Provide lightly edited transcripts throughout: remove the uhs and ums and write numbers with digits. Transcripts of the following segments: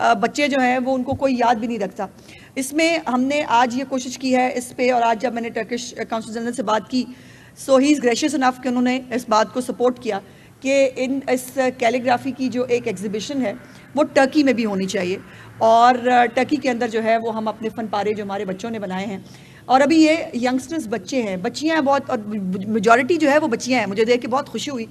बच्चे जो हैं वो उनको कोई याद भी नहीं रखता। इसमें हमने आज ये कोशिश की है इस पे, और आज जब मैंने टर्किश काउंसिल जनरल से बात की, सो ही इज़ ग्रेशियस इनफ कि उन्होंने इस बात को सपोर्ट किया कि इस कैलीग्राफी की जो एक एग्जीबिशन है वो टर्की में भी होनी चाहिए, और टर्की के अंदर जो है वो हम अपने फन पारे जो हमारे बच्चों ने बनाए हैं, और अभी ये यंगस्टर्स बच्चे हैं, बच्चियाँ हैं बहुत, और मेजॉरिटी जो है वो बच्चियाँ हैं। मुझे देख के बहुत खुशी हुई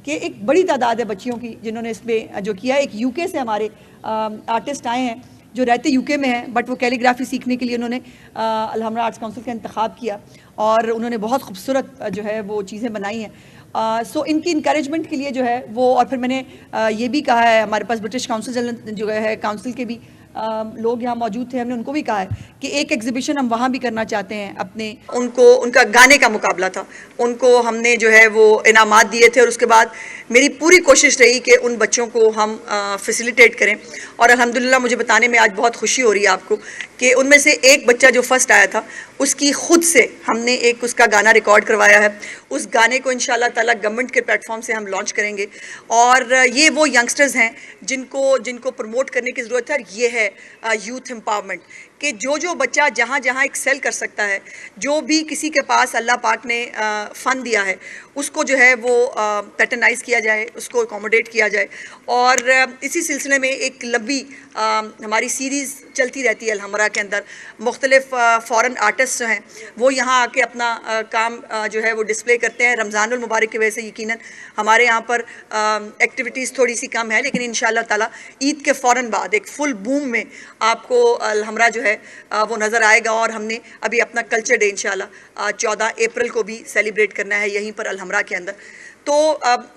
कि एक बड़ी तादाद है बच्चियों की जिन्होंने इसमें जो किया। एक यूके से हमारे आर्टिस्ट आए हैं जो रहते यूके में हैं, बट वो कैलीग्राफी सीखने के लिए उन्होंने अलहमरा आर्ट्स काउंसिल का इंतखाब किया और उन्होंने बहुत खूबसूरत जो है वो चीज़ें बनाई हैं। सो इनकी इंकरेजमेंट के लिए जो है वो, और फिर मैंने ये भी कहा है, हमारे पास ब्रिटिश काउंसिल जनरल जो है काउंसिल के भी लोग यहाँ मौजूद थे, हमने उनको भी कहा है कि एक एग्जीबिशन हम वहाँ भी करना चाहते हैं अपने। उनको उनका गाने का मुकाबला था, उनको हमने जो है वो इनामात दिए थे, और उसके बाद मेरी पूरी कोशिश रही कि उन बच्चों को हम फैसिलिटेट करें, और अल्हम्दुलिल्लाह मुझे बताने में आज बहुत खुशी हो रही है आपको कि उनमें से एक बच्चा जो फर्स्ट आया था उसकी खुद से हमने एक उसका गाना रिकॉर्ड करवाया है। उस गाने को इंशाल्लाह ताला गवर्नमेंट के प्लेटफॉर्म से हम लॉन्च करेंगे, और ये वो यंगस्टर्स हैं जिनको प्रमोट करने की ज़रूरत है। ये है यूथ एम्पावरमेंट कि जो बच्चा जहाँ जहाँ एक्सेल कर सकता है, जो भी किसी के पास अल्लाह पाक ने फ़न दिया है, उसको जो है वो पैटर्नाइज़ किया जाए, उसको अकोमोडेट किया जाए। और इसी सिलसिले में एक लंबी हमारी सीरीज़ चलती रहती है अलहमरा के अंदर। मुख्तलिफ फ़ॉरेन आर्टिस्ट जो हैं वो यहाँ आके अपना काम जो है वो डिस्प्ले करते हैं। रमज़ानुल मुबारक की वजह से यकीनन हमारे यहाँ पर एक्टिविटीज़ थोड़ी सी कम है, लेकिन इंशाअल्लाह ताला ईद के फ़ौरन बाद एक फुल बूम में आपको अलहमरा जो है वो नज़र आएगा। और हमने अभी अपना कल्चर डे इंशाल्लाह 14 अप्रैल को भी सेलिब्रेट करना है यहीं पर अलहमरा के अंदर। तो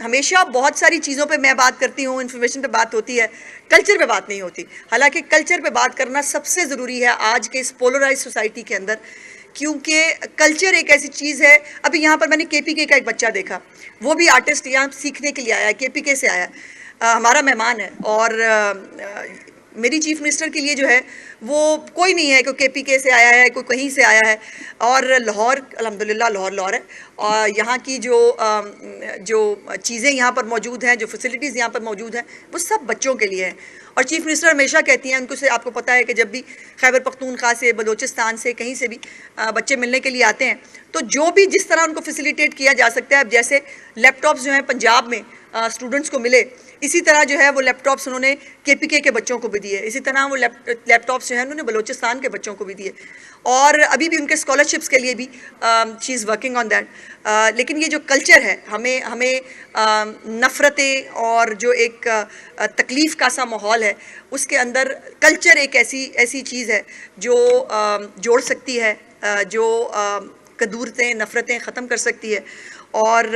हमेशा बहुत सारी चीज़ों पे मैं बात करती हूँ, इन्फॉर्मेशन पे बात होती है, कल्चर पे बात नहीं होती। हालांकि कल्चर पे बात करना सबसे ज़रूरी है आज के इस पोलराइज सोसाइटी के अंदर, क्योंकि कल्चर एक ऐसी चीज़ है। अभी यहाँ पर मैंने KPK का एक बच्चा देखा, वो भी आर्टिस्ट यहाँ सीखने के लिए आया है, KPK से आया, हमारा मेहमान है। और मेरी चीफ मिनिस्टर के लिए जो है वो कोई नहीं है कि KPK से आया है, कोई कहीं से आया है। और लाहौर अल्हम्दुलिल्लाह लाहौर है, और यहाँ की जो चीज़ें यहाँ पर मौजूद हैं, जो फैसिलिटीज़ यहाँ पर मौजूद हैं, वो सब बच्चों के लिए हैं। और चीफ मिनिस्टर हमेशा कहती हैं, उनको से आपको पता है कि जब भी खैबर पख्तूनख्वा से, बलोचिस्तान से, कहीं से भी बच्चे मिलने के लिए आते हैं, तो जो भी जिस तरह उनको फैसिलिटेट किया जा सकता है। अब जैसे लैपटॉप्स जो हैं पंजाब में स्टूडेंट्स को मिले, इसी तरह जो है वो लैपटॉप्स उन्होंने KPK के बच्चों को भी दिए, इसी तरह वो लैपटॉप्स जो है उन्होंने बलोचिस्तान के बच्चों को भी दिए, और अभी भी उनके स्कॉलरशिप्स के लिए भी she is working on that. लेकिन ये जो कल्चर है, हमें नफ़रतें और जो एक तकलीफ़ का सा माहौल है, उसके अंदर कल्चर एक ऐसी चीज़ है जो जोड़ सकती है, जो कदूरतें, नफ़रतें ख़त्म कर सकती है। और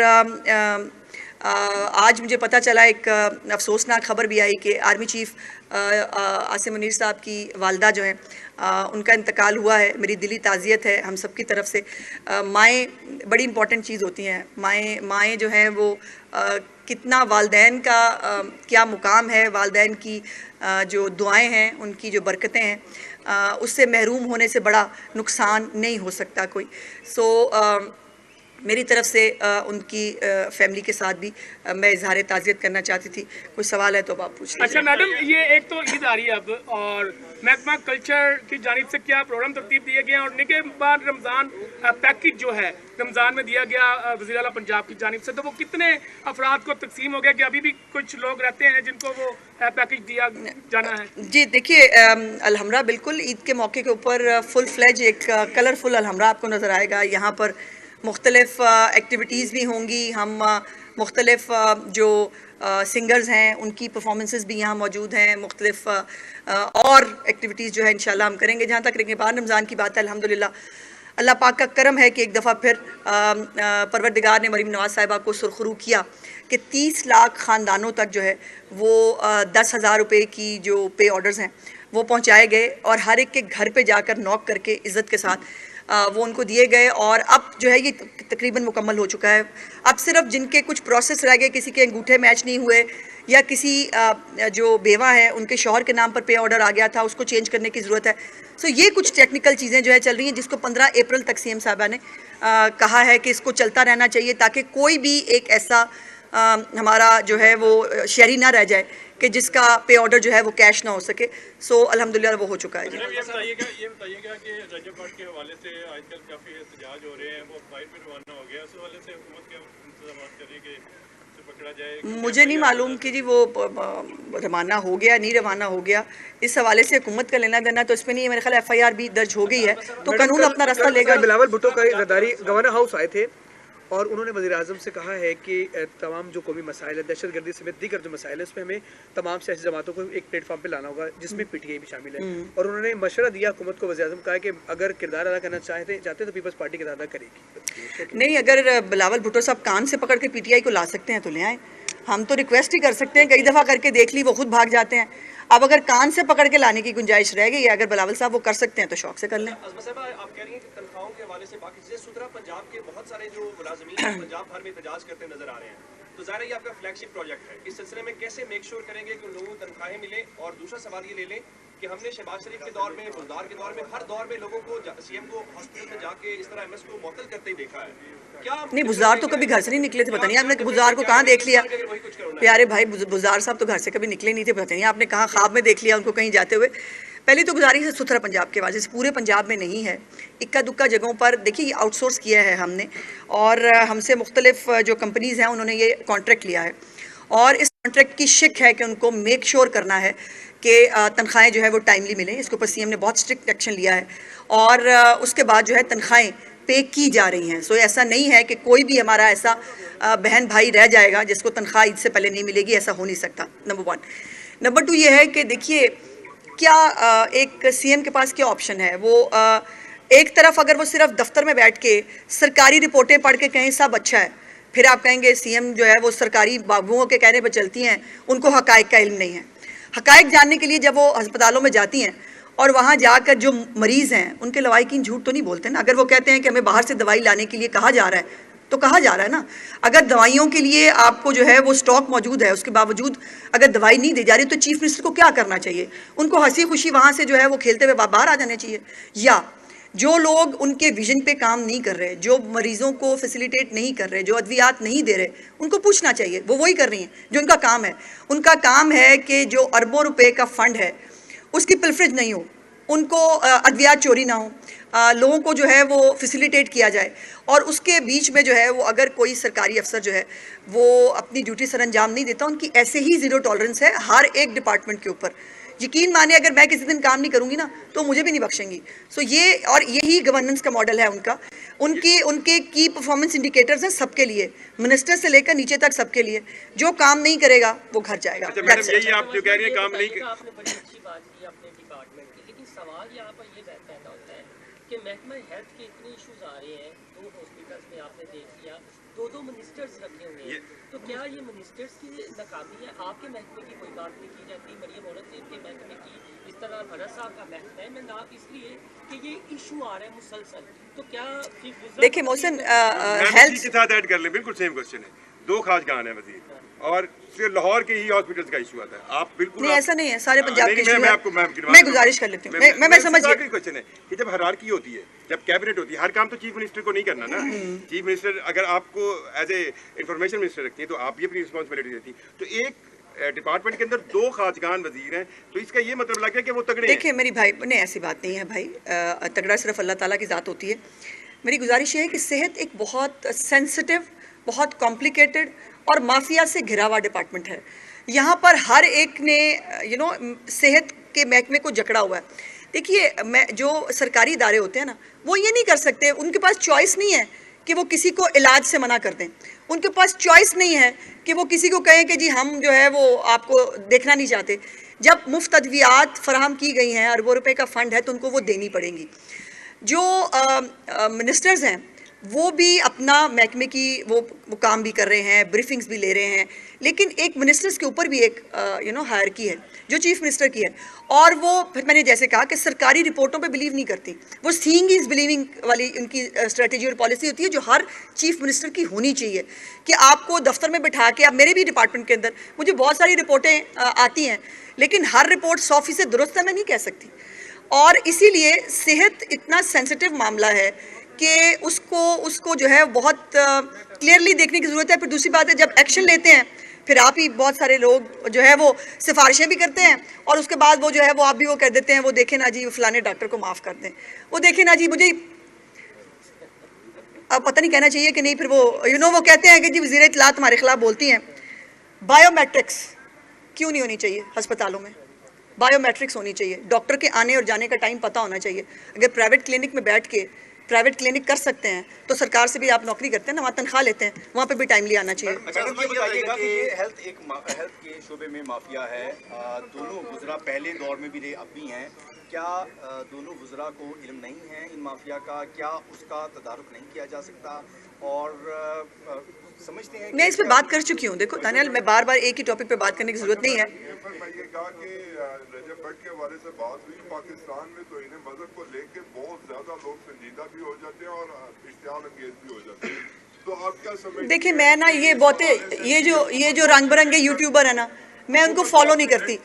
आज मुझे पता चला, एक अफसोसनाक ख़बर भी आई कि आर्मी चीफ़ आसिम मुनीर साहब की वालदा जो हैं उनका इंतकाल हुआ है। मेरी दिली ताज़ियत है हम सब की तरफ से। माएँ बड़ी इम्पॉर्टेंट चीज़ होती हैं। माएँ जो हैं वो कितना वालदैन का क्या मुकाम है, वालदैन की जो दुआएं हैं, उनकी जो बरकतें हैं, उससे महरूम होने से बड़ा नुकसान नहीं हो सकता कोई। मेरी तरफ से उनकी फैमिली के साथ भी मैं इजहार ताज़ियत करना चाहती थी। कोई सवाल है तो आप पूछ लीजिए। अच्छा मैडम, ये एक तो ईद आ रही है अब, और महकमा कल्चर की जानिब से क्या प्रोग्राम तरतीब दिए गए हैं, और के बाद रमज़ान पैकेज जो है रमज़ान में दिया गया वज़ीर आला पंजाब की जानिब से, तो वो कितने अफराद को तकसीम हो गया कि अभी भी कुछ लोग रहते हैं जिनको वो पैकेज दिया जाना है? जी देखिए, अलहमरा बिल्कुल ईद के मौके के ऊपर फुल फ्लेज एक कलरफुल अलहमरा आपको नज़र आएगा। यहाँ पर मुख्तलिफ़ एक्टिविटीज़ भी होंगी। हम मुख्तलिफ़ जो सिंगर्स हैं उनकी परफॉर्मेंसेस भी यहाँ मौजूद हैं। मुख्तलिफ़ और एक्टिविटीज़ जो है इंशाल्लाह हम करेंगे। जहाँ तक रिगबान रमज़ान की बात है, अल्हम्दुलिल्लाह अल्लाह पाक का करम है कि एक दफ़ा फिर परवरदिगार ने मरीम नवाज़ साहिबा को सुरखरू किया कि 30 लाख ख़ानदानों तक जो है वो 10,000 रुपये की जो पे ऑर्डर्स हैं वो पहुँचाए गए, और हर एक के घर पे जाकर नॉक करके इज़्ज़त के साथ वो उनको दिए गए। और अब जो है ये तकरीबन मुकम्मल हो चुका है। अब सिर्फ जिनके कुछ प्रोसेस रह गए, किसी के अंगूठे मैच नहीं हुए, या किसी जो बेवा है उनके शौहर के नाम पर पे ऑर्डर आ गया था, उसको चेंज करने की ज़रूरत है। सो ये कुछ टेक्निकल चीज़ें जो है चल रही हैं, जिसको 15 अप्रैल तक CM साहबा ने कहा है कि इसको चलता रहना चाहिए, ताकि कोई भी एक ऐसा हमारा जो है वो शहरी ना रह जाए कि जिसका पे ऑर्डर जो है वो कैश ना हो सके। सो अल्हम्दुलिल्लाह वो हो चुका है जी। ये बताइएगा कि रजब भट्ट के हवाले से आजकल काफ़ी एहतजाज हो रहे हैं, वो फ्लाइट में रवाना हो गया, उस हवाले से हुकूमत क्या इंतजाम कर रही है कि उसे पकड़ा जाए? मुझे नहीं मालूम कि जी वो रवाना हो गया नहीं रवाना हो गया, इस हवाले से हुकूमत का लेना देना तो इसमें नहीं है। मेरे ख्याल FIR भी दर्ज हो गई है, तो कानून अपना रास्ता लेगा। बिलावल भुट्टो का गद्दारी गवर्नर हाउस आए थे और उन्होंने वज़ीर आज़म से कहा है कि तमाम जो कौमी मसाइल है, दहशतगर्दी समेत दीगर जो मसाइल है, उसमें हमें तमाम सियासी जमातों को एक प्लेटफॉर्म पे लाना होगा जिसमें PTI भी शामिल है। और उन्होंने मशवरा दिया हुकूमत को, वज़ीर आज़म कहा कि अगर किरदार अदा करना चाहते तो पीपल्स पार्टी किरदार अदा करेगी। नहीं, अगर बिलावल भुट्टो साहब कान से पकड़ के PTI को ला सकते हैं तो ले आए। हम तो रिक्वेस्ट ही कर सकते हैं, कई दफ़ा करके देख ली, वो खुद भाग जाते हैं। अब अगर कान से पकड़ के लाने की गुंजाइश रह गई है, अगर बिलावल साहब वो कर सकते हैं तो शौक से कर लें। अज़मा साहब, आप कह रही हैं कि तनख्वाहों के हवाले से बाकी चीज़ें सुथरा पंजाब के बहुत सारे जो मुलाजमीन हैं पंजाब भर में एहतजाज करते नजर आ रहे हैं, तो ज़ाहिर है ये आपका फ्लैगशिप प्रोजेक्ट है। इस सिलसिले में कैसे मेक श्योर करेंगे कि उन लोगों को तनख्वाहें मिले? और दूसरा सवाल ये ले लें कि हमने शहबाज शरीफ के दौर में, बुज़दार के दौर में, हर दौर में लोगों को CM को हॉस्पिटल में जाके इस तरह MS को मुअत्तल करते ही देखा है। क्या नहीं, बुज़दार तो कभी घर से नहीं निकले थे, पता नहीं आपने बुज़दार को कहाँ देख लिया। प्यारे भाई, बुज़दार साहब तो घर से कभी निकले नहीं थे, पता नहीं आपने कहाँ ख्वाब में देख लिया उनको कहीं जाते हुए। पहली तो गुजारिश है सुथरा पंजाब के वजह से, पूरे पंजाब में नहीं है, इक्का दुक्का जगहों पर देखिए ये आउटसोर्स किया है हमने, और हमसे मुख्तलिफ जो कंपनीज़ हैं उन्होंने ये कॉन्ट्रैक्ट लिया है, और इस कॉन्ट्रैक्ट की शिक है कि उनको मेक श्योर करना है कि तनख्वाहें जो है वो टाइमली मिलें। इसके ऊपर CM ने बहुत स्ट्रिक्ट एक्शन लिया है, और उसके बाद जो है तनख्वाहें पे की जा रही हैं। सो ऐसा नहीं है कि कोई भी हमारा ऐसा बहन भाई रह जाएगा जिसको तनख्वाह ईद से पहले नहीं मिलेगी, ऐसा हो नहीं सकता, नंबर 1। नंबर 2 ये है कि देखिए क्या एक CM के पास क्या ऑप्शन है। वो एक तरफ अगर वो सिर्फ दफ्तर में बैठ के सरकारी रिपोर्टें पढ़ के कहें सब अच्छा है, फिर आप कहेंगे CM जो है वो सरकारी बाबुओं के कहने पर चलती हैं, उनको हकायक का इल्म नहीं है। हकायक जानने के लिए जब वो अस्पतालों में जाती हैं और वहाँ जाकर जो मरीज़ हैं उनके लवाहिकीन झूठ तो नहीं बोलते ना। अगर वो कहते हैं कि हमें बाहर से दवाई लाने के लिए कहा जा रहा है तो कहा जा रहा है ना। अगर दवाइयों के लिए आपको जो है वो स्टॉक मौजूद है, उसके बावजूद अगर दवाई नहीं दी जा रही तो चीफ मिनिस्टर को क्या करना चाहिए? उनको हंसी खुशी वहाँ से जो है वो खेलते हुए बाहर आ जाने चाहिए। या जो लोग उनके विजन पे काम नहीं कर रहे, जो मरीजों को फैसिलिटेट नहीं कर रहे, जो अद्वियात नहीं दे रहे, उनको पूछना चाहिए। वो वही कर रही हैं जो उनका काम है। उनका काम है कि जो अरबों रुपए का फंड है उसकी पिलफरेज नहीं हो, उनको अद्वियात चोरी ना हो, लोगों को जो है वो फैसिलिटेट किया जाए। और उसके बीच में जो है वो अगर कोई सरकारी अफसर जो है वो अपनी ड्यूटी सर अंजाम नहीं देता, उनकी ऐसे ही ज़ीरो टॉलरेंस है हर एक डिपार्टमेंट के ऊपर। यकीन माने अगर मैं किसी दिन काम नहीं करूंगी ना तो मुझे भी नहीं बख्शेंगी। सो ये और यही गवर्नेंस का मॉडल है उनका। उनके की परफॉर्मेंस इंडिकेटर्स हैं सबके लिए, मिनिस्टर से लेकर नीचे तक सबके लिए। जो काम नहीं करेगा वो घर जाएगा। अच्छा मैडम, यही आप जो कह रही हैं काम नहीं आपने बड़ी अच्छी बात की अपने डिपार्टमेंट की, लेकिन सवाल यहाँ पर ये पैदा होता है कि महकमा हेल्थ के इतने इश्यूज आ रहे हैं, 2 हॉस्पिटल्स में आपने देख लिया, 2 मिनिस्टर्स रखे हुए हैं, तो क्या ये मिनिस्टर्स की नाकामी है? आपके महकमे की कोई बात नहीं की जाती, मरियम औरंगजेब के महकमे की, इस तरह भरत साहब का महकमा है, मैं ना इसलिए कि ये इशू आ रहे हैं मुसलसल। तो क्या देखिए मोहसिन, हेल्थ के साथ ऐड कर लें, बिल्कुल सेम क्वेश्चन है। 2 खासगान है वजीर और सिर्फ लाहौर के ही हॉस्पिटल्स का इशू आता है। आप बिल्कुल नहीं, ऐसा नहीं है, सारे पंजाब के इशू है। मैं मैं गुजारिश कर लेती हूँ, मैं समझिए। क्वेश्चन है कि जब हायरार्की होती है, जब कैबिनेट होती है, हर काम तो चीफ मिनिस्टर को नहीं करना ना। चीफ मिनिस्टर अगर आपको एज ए इंफॉर्मेशन मिनिस्टर रखती है तो आप भी अपनी रिस्पॉन्सिबिलिटी देती है। तो एक डिपार्टमेंट के अंदर 2 खासगान वजीर हैं, तो इसका ये मतलब लग गया कि वो तगड़े हैं। देखिए मेरी भाई, नहीं ऐसी बात नहीं है भाई, तगड़ा सिर्फ अल्लाह ताला की ज़ात होती है। मेरी गुजारिश ये है कि सेहत एक बहुत सेंसिटिव, बहुत कॉम्प्लिकेटेड और माफिया से घिरा हुआ डिपार्टमेंट है। यहाँ पर हर एक ने सेहत के महकमे को जकड़ा हुआ है। देखिए मैं जो सरकारी इदारे होते हैं ना, वो ये नहीं कर सकते, उनके पास चॉइस नहीं है कि वो किसी को इलाज से मना कर दें। उनके पास चॉइस नहीं है कि वो किसी को कहें कि जी हम जो है वो आपको देखना नहीं चाहते। जब मुफ्त अद्वियात फराहम की गई हैं, अरबों रुपए का फ़ंड है, तो उनको वो देनी पड़ेंगी। जो मिनिस्टर्स हैं वो भी अपना महकमे की वो काम भी कर रहे हैं, ब्रीफिंग्स भी ले रहे हैं, लेकिन एक मिनिस्टर्स के ऊपर भी एक हायरकी है जो चीफ मिनिस्टर की है। और वो फिर मैंने जैसे कहा कि सरकारी रिपोर्टों पे बिलीव नहीं करती, वो सीइंग इज़ बिलीविंग वाली उनकी स्ट्रेटजी और पॉलिसी होती है, जो हर चीफ मिनिस्टर की होनी चाहिए। कि आपको दफ्तर में बिठा के, अब मेरे भी डिपार्टमेंट के अंदर मुझे बहुत सारी रिपोर्टें आती हैं, लेकिन हर रिपोर्ट 100% दुरुस्त है मैं नहीं कह सकती। और इसीलिए सेहत इतना सेंसिटिव मामला है कि उसको जो है बहुत क्लियरली देखने की ज़रूरत है। फिर दूसरी बात है, जब एक्शन लेते हैं फिर आप ही बहुत सारे लोग जो है वो सिफारिशें भी करते हैं और उसके बाद वो जो है वो आप भी वो कह देते हैं, वो देखें ना जी फलाने डॉक्टर को माफ़ कर दें, वो देखें ना जी, मुझे अब पता नहीं कहना चाहिए कि नहीं, फिर वो वो कहते हैं कि जी वज़ीर इत्तलात हमारे खिलाफ बोलती हैं। बायोमेट्रिक्स क्यों नहीं होनी चाहिए अस्पतालों में? बायोमेट्रिक्स होनी चाहिए, डॉक्टर के आने और जाने का टाइम पता होना चाहिए। अगर प्राइवेट क्लिनिक में बैठ के प्राइवेट क्लिनिक कर सकते हैं तो सरकार से भी आप नौकरी करते हैं ना, वहाँ तनख्वाह लेते हैं, वहाँ पे भी टाइमली आना चाहिए। मैडम ये बताइएगा कि ये हेल्थ के शोबे में माफिया है, दोनों गुजरा पहले दौर में भी रहे, अब भी हैं, क्या दोनों गुजरा को इल्म नहीं है इन माफिया का? क्या उसका तदारुक नहीं किया जा सकता? और समझते हैं मैं इस पर बात कर चुकी हूँ। देखो दानियाल, मैं बार बार एक ही टॉपिक पे बात करने की जरूरत नहीं है। रजब भट्ट के हवाले से बात हुई, पाकिस्तान में तो इन्हें मजहब को लेके बहुत ज्यादा लोग संजीदा भी हो जाते हैं और इश्तियाल अंगेज भी हो जाते हैं, तो आप क्या समझते? देखिए मैं ना ये जो रंग बिरंगे यूट्यूबर है ना, मैं उनको फॉलो नहीं करती।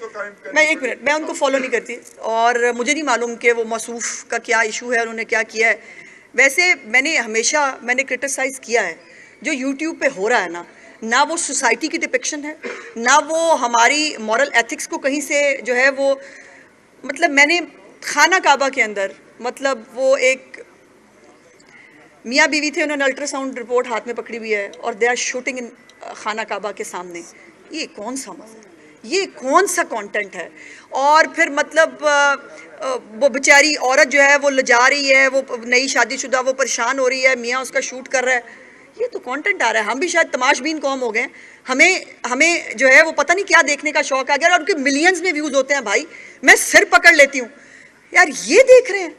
मैं एक मिनट, मैं उनको फॉलो नहीं करती और मुझे नहीं मालूम कि वो मौसूफ का क्या इशू है, उन्होंने क्या किया है। वैसे मैंने क्रिटिसाइज़ किया है जो यूट्यूब पे हो रहा है ना वो सोसाइटी की डिपिक्शन है, ना वो हमारी मॉरल एथिक्स को कहीं से जो है वो, मतलब मैंने खाना काबा के अंदर, मतलब वो एक मियाँ बीवी थे, उन्होंने अल्ट्रासाउंड रिपोर्ट हाथ में पकड़ी हुई है और दे आर शूटिंग इन खाना काबा के सामने। ये कौन सा मज़ा, ये कौन सा कंटेंट है? और फिर मतलब वो बेचारी औरत जो है वो लजा रही है, वो नई शादीशुदा, वो परेशान हो रही है, मियाँ उसका शूट कर रहा है। ये तो कंटेंट आ रहा है। हम भी शायद तमाशबीन कौम हो गए, हमें जो है वो पता नहीं क्या देखने का शौक आ गया और उनके मिलियंस में व्यूज़ होते हैं। भाई मैं सिर पकड़ लेती हूँ यार, ये देख रहे हैं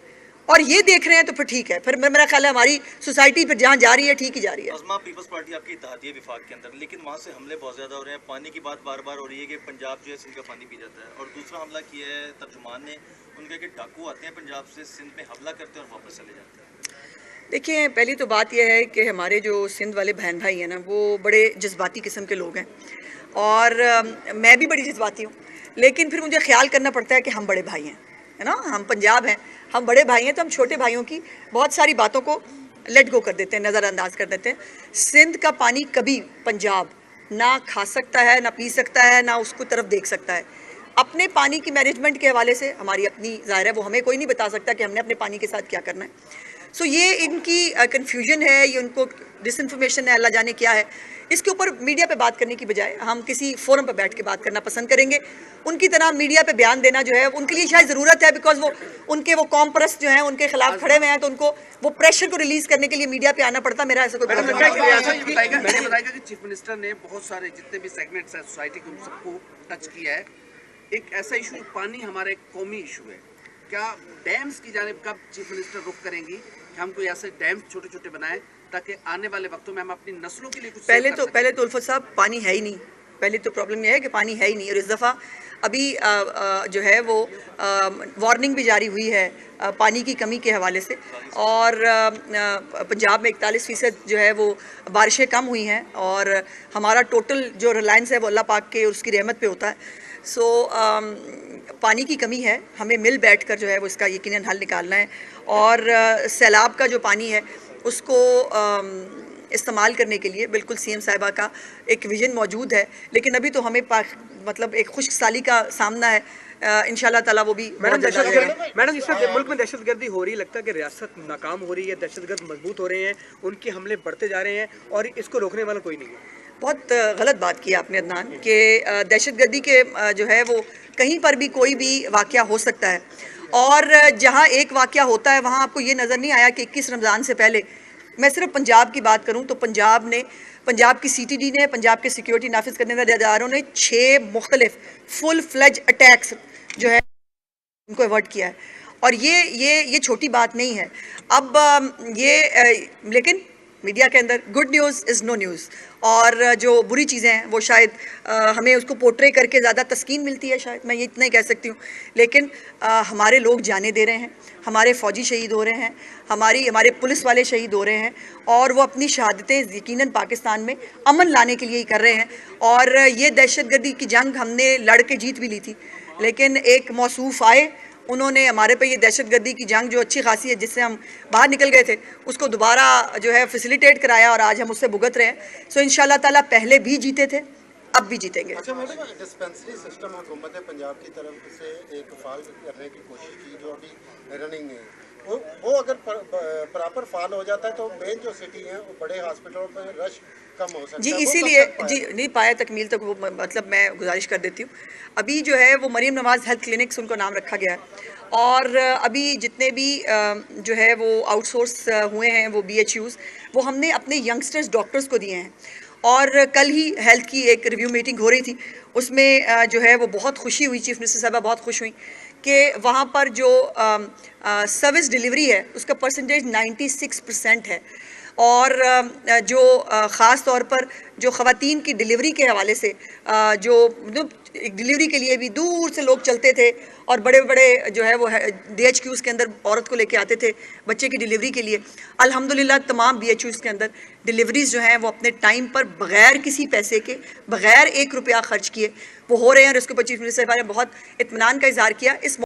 और ये देख रहे हैं तो फिर ठीक है, फिर मेरा ख्याल है हमारी सोसाइटी फिर जहाँ जा रही है ठीक ही जा रही है। अज़मा पीपल्स पार्टी आपकी इत्तेहादिया विफाक के अंदर, लेकिन वहाँ से हमले बहुत ज़्यादा हो रहे हैं। पानी की बात बार बार हो रही है कि पंजाब जो है सिंध का पानी पी जाता है, और दूसरा हमला किया है तर्जुमान ने, उनके कि डाकू आते हैं पंजाब से, सिंध में हमला करते हैं और वापस चले जाते हैं। देखिए पहली तो बात यह है कि हमारे जो सिंध वाले बहन भाई हैं ना, वो बड़े जज्बाती किस्म के लोग हैं और मैं भी बड़ी जज्बाती हूँ, लेकिन फिर मुझे ख्याल करना पड़ता है कि हम बड़े भाई हैं, है ना, हम पंजाब हैं, हम बड़े भाई हैं, तो हम छोटे भाइयों की बहुत सारी बातों को लेट गो कर देते हैं, नज़रअंदाज कर देते हैं। सिंध का पानी कभी पंजाब ना खा सकता है, ना पी सकता है, ना उसको तरफ देख सकता है। अपने पानी की मैनेजमेंट के हवाले से हमारी अपनी ज़ाहिर है, वो हमें कोई नहीं बता सकता कि हमने अपने पानी के साथ क्या करना है। सो ये इनकी कन्फ्यूजन है, ये उनको डिसइंफॉर्मेशन है, अल्लाह जाने क्या है। इसके ऊपर मीडिया पे बात करने की बजाय हम किसी फोरम पे बैठ के बात करना पसंद करेंगे। उनकी तरह मीडिया पे बयान देना जो है उनके लिए शायद ज़रूरत है, बिकॉज वो उनके वो कॉम्प्रस जो हैं उनके खिलाफ खड़े हुए हैं, तो उनको वो प्रेशर को रिलीज़ करने के लिए मीडिया पे आना पड़ता। मेरा ऐसा कोई मैंने बताया कि चीफ मिनिस्टर ने बहुत सारे जितने भी सेगमेंट्स हैं सोसाइटी को सबको टच किया है। एक ऐसा इशू, पानी हमारा एक कौमी इशू है, क्या डैम्स की जानिब कब चीफ मिनिस्टर रुख करेंगी कि हम कोई ऐसे डैम्स छोटे छोटे बनाएं ताकि आने वाले वक्तों में हम अपनी नस्लों के लिए कुछ पहले तो उल्फत साहब पानी है ही नहीं। पहले तो प्रॉब्लम यह है कि पानी है ही नहीं, और इस दफ़ा अभी जो है वो वार्निंग भी जारी हुई है पानी की कमी के हवाले से, और पंजाब में 41% जो है वो बारिशें कम हुई हैं और हमारा टोटल जो रिलायंस है वो अल्लाह पाक के उसकी रहमत पे होता है। सो पानी की कमी है, हमें मिल बैठ कर जो है वो इसका यकीनन हल निकालना है, और सैलाब का जो पानी है उसको इस्तेमाल करने के लिए बिल्कुल सीएम साहिबा का एक विजन मौजूद है, लेकिन अभी तो हमें मतलब एक खुश्क साली का सामना है। इंशाल्लाह ताला वो भी मैडम जिस तरह मुल्क में दहशतगर्दी हो रही है, लगता है कि रियासत नाकाम हो रही है, दहशतगर्द मजबूत हो रहे हैं, उनके हमले बढ़ते जा रहे हैं और इसको रोकने वाला कोई नहीं है। बहुत गलत बात की आपने अदनान कि दहशतगर्दी के जो है वो कहीं पर भी कोई भी वाक़या हो सकता है, और जहाँ एक वाक़या होता है वहाँ आपको ये नज़र नहीं आया कि 21 रमज़ान से पहले, मैं सिर्फ पंजाब की बात करूँ तो पंजाब की CTD ने, पंजाब के सिक्योरिटी नाफिज करने वाले इदारों ने 6 मुख्तलिफ फुल फ्लेज अटैक्स जो है उनको अवॉइड किया है, और ये छोटी बात नहीं है। अब लेकिन मीडिया के अंदर good news is no news, और जो बुरी चीज़ें हैं वो शायद हमें उसको पोर्ट्रे करके ज़्यादा तस्कीन मिलती है, शायद मैं ये इतना ही कह सकती हूँ। लेकिन हमारे लोग जाने दे रहे हैं, हमारे फ़ौजी शहीद हो रहे हैं, हमारे पुलिस वाले शहीद हो रहे हैं, और वो अपनी शहादतें यकीनन पाकिस्तान में अमन लाने के लिए ही कर रहे हैं। और ये दहशतगर्दी की जंग हमने लड़ के जीत भी ली थी, लेकिन एक मौसूफ आए, उन्होंने हमारे पे ये दहशतगर्दी की जंग जो अच्छी खासी है जिससे हम बाहर निकल गए थे, उसको दोबारा जो है फैसिलिटेट कराया और आज हम उससे भुगत रहे हैं। सो इंशाल्लाह ताला पहले भी जीते थे अब भी जीतेंगे। अच्छा मैडम, डिस्पेंसरी सिस्टम हुकूमत पंजाब की तरफ से एक फाल करने की कोशिश की जो अभी रनिंग में है, वो अगर प्रॉपर फाल हो जाता है तो मेन जो सिटी है वो बड़े हॉस्पिटलों में रश कम हो सकता जी, है। इसीलिए जी नहीं पाया तकमील तक, वो मतलब मैं गुजारिश कर देती हूँ। अभी जो है वो मरीम नवाज़ हेल्थ क्लिनिक्स उनको नाम रखा गया है, और अभी जितने भी जो है वो आउटसोर्स हुए हैं वो BHUs, वो हमने अपने यंगस्टर्स डॉक्टर्स को दिए हैं। और कल ही हेल्थ की एक रिव्यू मीटिंग हो रही थी, उसमें जो है वो बहुत खुशी हुई, चीफ मिनिस्टर साहबा बहुत खुश हुई कि वहाँ पर जो सर्विस डिलीवरी है उसका परसेंटेज 96% है। और जो ख़ास तौर पर जो ख़वातीन की डिलीवरी के हवाले से जो एक डिलीवरी के लिए भी दूर से लोग चलते थे और बड़े बड़े जो है वो DHQs के अंदर औरत को लेके आते थे बच्चे की डिलीवरी के लिए, अल्हम्दुलिल्लाह तमाम BHUs के अंदर डिलीवरीज जो हैं वो अपने टाइम पर बग़ैर किसी पैसे के, बग़ैर 1 रुपया खर्च किए वो हो रहे हैं। और इसके ऊपर चीफ मिनिस्टर साहब ने बहुत इत्मीनान का इज़हार किया। इस